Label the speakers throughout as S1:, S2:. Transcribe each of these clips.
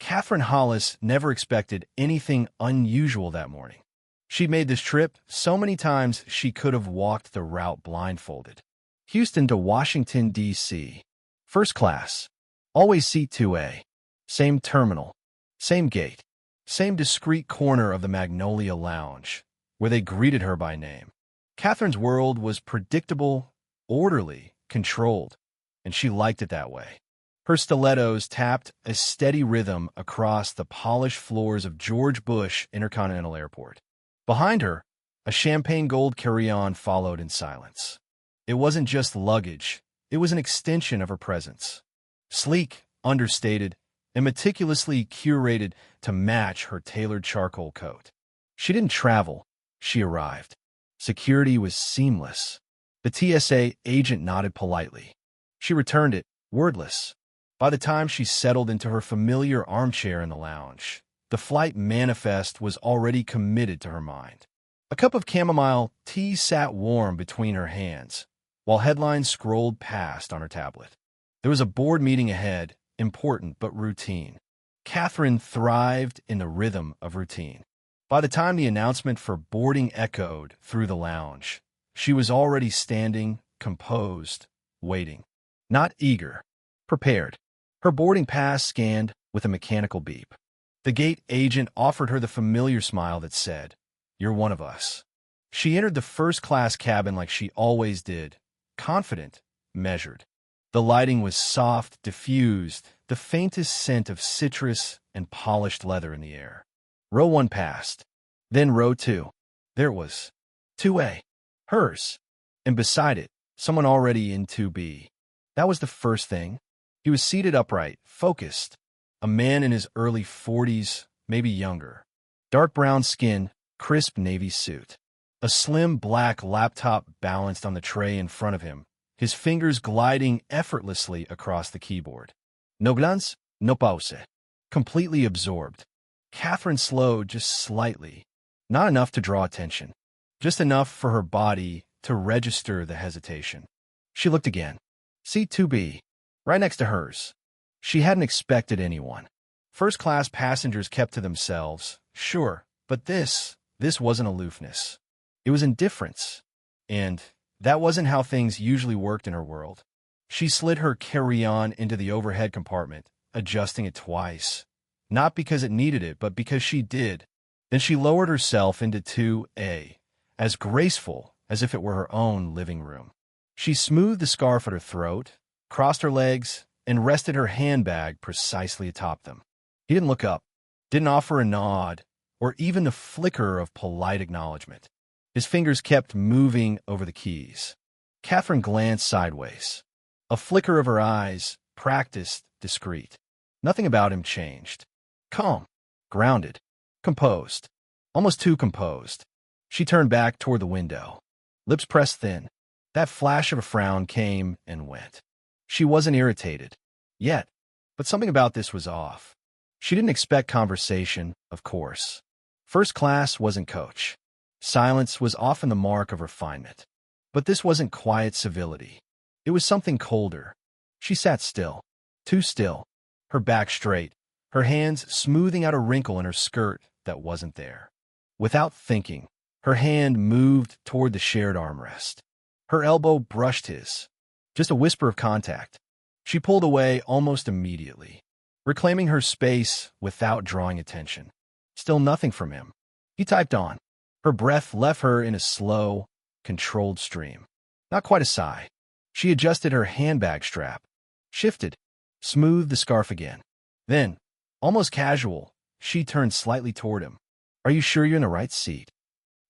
S1: Catherine Hollis never expected anything unusual that morning. She'd made this trip so many times she could have walked the route blindfolded. Houston to Washington, D.C. First class. Always seat 2A. Same terminal. Same gate. Same discreet corner of the Magnolia Lounge, where they greeted her by name. Catherine's world was predictable, orderly, controlled, and she liked it that way. Her stilettos tapped a steady rhythm across the polished floors of George Bush Intercontinental Airport. Behind her, a champagne gold carry-on followed in silence. It wasn't just luggage, it was an extension of her presence. Sleek, understated, and meticulously curated to match her tailored charcoal coat. She didn't travel, she arrived. Security was seamless. The TSA agent nodded politely. She returned it, wordless. By the time she settled into her familiar armchair in the lounge, the flight manifest was already committed to her mind. A cup of chamomile tea sat warm between her hands, while headlines scrolled past on her tablet. There was a board meeting ahead, important but routine. Catherine thrived in the rhythm of routine. By the time the announcement for boarding echoed through the lounge, she was already standing, composed, waiting. Not eager, prepared. Her boarding pass scanned with a mechanical beep. The gate agent offered her the familiar smile that said, "You're one of us." She entered the first-class cabin like she always did, confident, measured. The lighting was soft, diffused, the faintest scent of citrus and polished leather in the air. Row 1 passed. Then row 2. There it was. 2A. Hers. And beside it, someone already in 2B. That was the first thing. He was seated upright, focused. A man in his early 40s, maybe younger. Dark brown skin, crisp navy suit. A slim black laptop balanced on the tray in front of him, his fingers gliding effortlessly across the keyboard. No glance, no pause. Completely absorbed. Catherine slowed just slightly. Not enough to draw attention. Just enough for her body to register the hesitation. She looked again. Seat 2B, right next to hers. She hadn't expected anyone. First-class passengers kept to themselves, sure, but this wasn't aloofness. It was indifference. And that wasn't how things usually worked in her world. She slid her carry-on into the overhead compartment, adjusting it twice. Not because it needed it, but because she did. Then she lowered herself into 2A, as graceful as if it were her own living room. She smoothed the scarf at her throat, crossed her legs, and rested her handbag precisely atop them. He didn't look up, didn't offer a nod, or even a flicker of polite acknowledgement. His fingers kept moving over the keys. Catherine glanced sideways. A flicker of her eyes, practiced, discreet. Nothing about him changed. Calm, grounded, composed, almost too composed. She turned back toward the window. Lips pressed thin. That flash of a frown came and went. She wasn't irritated, yet, but something about this was off. She didn't expect conversation, of course. First class wasn't coach. Silence was often the mark of refinement. But this wasn't quiet civility. It was something colder. She sat still, too still, her back straight, her hands smoothing out a wrinkle in her skirt that wasn't there. Without thinking, her hand moved toward the shared armrest. Her elbow brushed his. Just a whisper of contact. She pulled away almost immediately, reclaiming her space without drawing attention. Still nothing from him. He typed on. Her breath left her in a slow, controlled stream. Not quite a sigh. She adjusted her handbag strap, shifted, smoothed the scarf again. Then, almost casual, she turned slightly toward him. Are you sure you're in the right seat?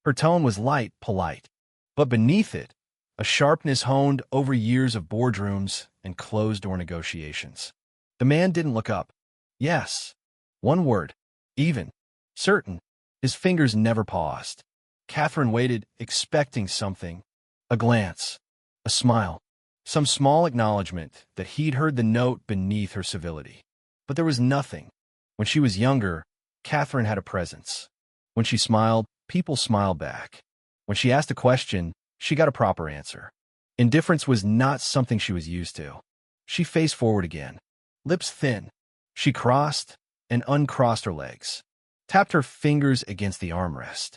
S1: Her tone was light, polite. But beneath it, a sharpness honed over years of boardrooms and closed-door negotiations. The man didn't look up. Yes. One word. Even. Certain. His fingers never paused. Catherine waited, expecting something. A glance. A smile. Some small acknowledgement that he'd heard the note beneath her civility. But there was nothing. When she was younger, Catherine had a presence. When she smiled, people smiled back. When she asked a question, she got a proper answer. Indifference was not something she was used to. She faced forward again. Lips thin. She crossed, and uncrossed her legs. Tapped her fingers against the armrest.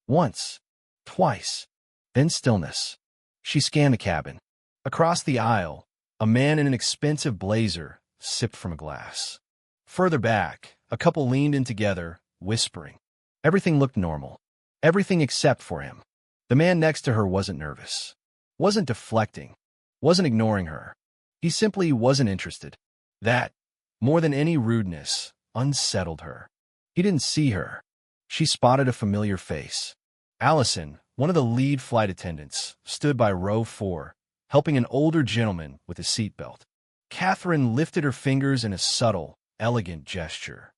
S1: Once, twice, then stillness. She scanned the cabin. Across the aisle, a man in an expensive blazer sipped from a glass. Further back, a couple leaned in together, whispering. Everything looked normal. Everything except for him. The man next to her wasn't nervous. Wasn't deflecting. Wasn't ignoring her. He simply wasn't interested. That, more than any rudeness, unsettled her. He didn't see her. She spotted a familiar face. Allison, one of the lead flight attendants, stood by row 4, helping an older gentleman with his seatbelt. Catherine lifted her fingers in a subtle, elegant gesture.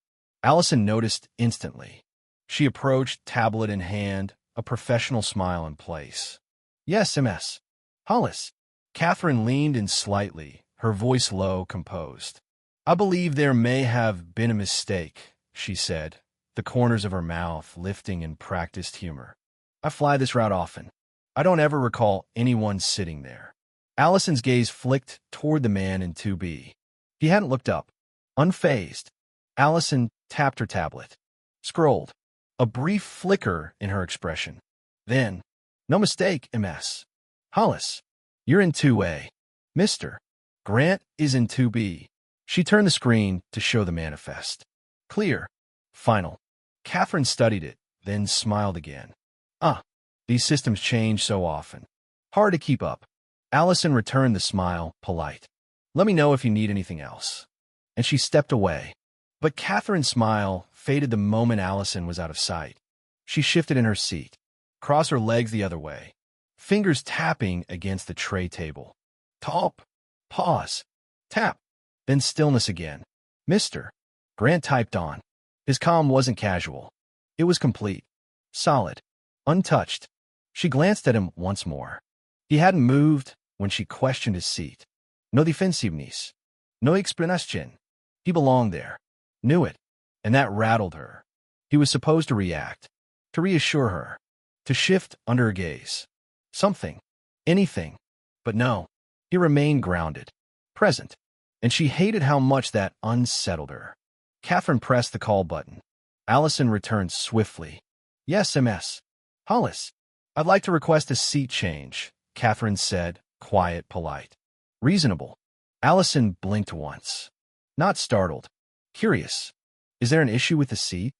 S1: Allison noticed instantly. She approached, tablet in hand, a professional smile in place. Yes, Ms. Hollis. Catherine leaned in slightly, her voice low, composed. I believe there may have been a mistake, she said, the corners of her mouth lifting in practiced humor. I fly this route often. I don't ever recall anyone sitting there. Allison's gaze flicked toward the man in 2B. He hadn't looked up. Unfazed, Allison tapped her tablet. Scrolled. A brief flicker in her expression. Then, no mistake, Ms. Hollis. You're in 2A. Mr. Grant is in 2B. She turned the screen to show the manifest. Clear. Final. Catherine studied it, then smiled again. These systems change so often. Hard to keep up. Allison returned the smile, polite. Let me know if you need anything else. And she stepped away. But Catherine's smile faded the moment Allison was out of sight. She shifted in her seat, crossed her legs the other way, fingers tapping against the tray table. Top. Pause. Tap. Then stillness again. Mr. Grant typed on. His calm wasn't casual. It was complete. Solid. Untouched. She glanced at him once more. He hadn't moved when she questioned his seat. No defensiveness. No explanation. He belonged there. Knew it. And that rattled her. He was supposed to react. To reassure her. To shift under her gaze. Something. Anything. But no. He remained grounded. Present. And she hated how much that unsettled her. Catherine pressed the call button. Allison returned swiftly. Yes, Ms. Hollis. I'd like to request a seat change, Catherine said, quiet, polite. Reasonable. Allison blinked once. Not startled. Curious. Is there an issue with the seat?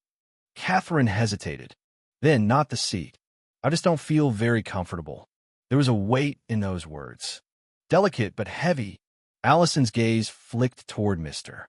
S1: Catherine hesitated. Then, not the seat. I just don't feel very comfortable. There was a weight in those words. Delicate but heavy. Allison's gaze flicked toward Mr.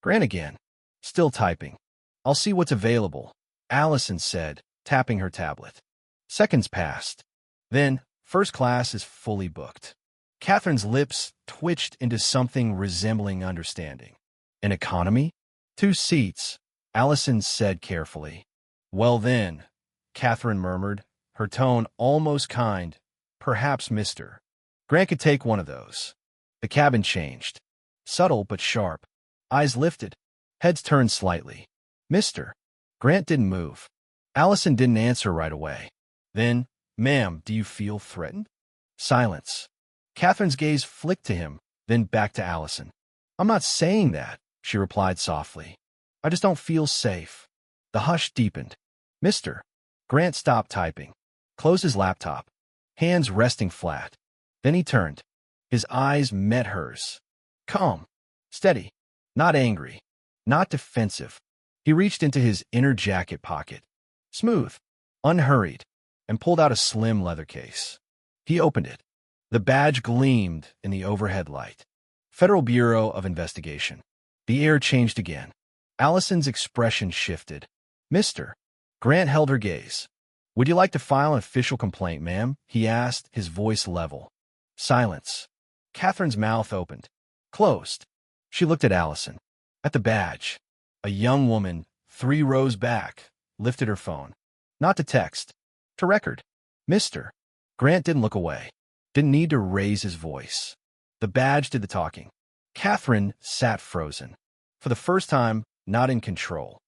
S1: Grant again. Still typing. I'll see what's available, Allison said, tapping her tablet. Seconds passed. Then, first class is fully booked. Catherine's lips twitched into something resembling understanding. An economy? 2 seats, Allison said carefully. Well then, Catherine murmured, her tone almost kind. Perhaps Mr. Grant could take one of those. The cabin changed. Subtle but sharp. Eyes lifted. Heads turned slightly. Mr. Grant didn't move. Allison didn't answer right away. Then, ma'am, do you feel threatened? Silence. Catherine's gaze flicked to him, then back to Allison. I'm not saying that, she replied softly. I just don't feel safe. The hush deepened. Mr. Grant stopped typing, closed his laptop, hands resting flat. Then he turned. His eyes met hers. Calm, steady, not angry, not defensive. He reached into his inner jacket pocket, smooth, unhurried, and pulled out a slim leather case. He opened it. The badge gleamed in the overhead light. Federal Bureau of Investigation. The air changed again. Allison's expression shifted. Mr. Grant held her gaze. Would you like to file an official complaint, ma'am? He asked, his voice level. Silence. Catherine's mouth opened. Closed. She looked at Allison. At the badge. A young woman, 3 rows back, lifted her phone. Not to text. To record. Mr. Grant didn't look away. Didn't need to raise his voice. The badge did the talking. Catherine sat frozen. For the first time, not in control.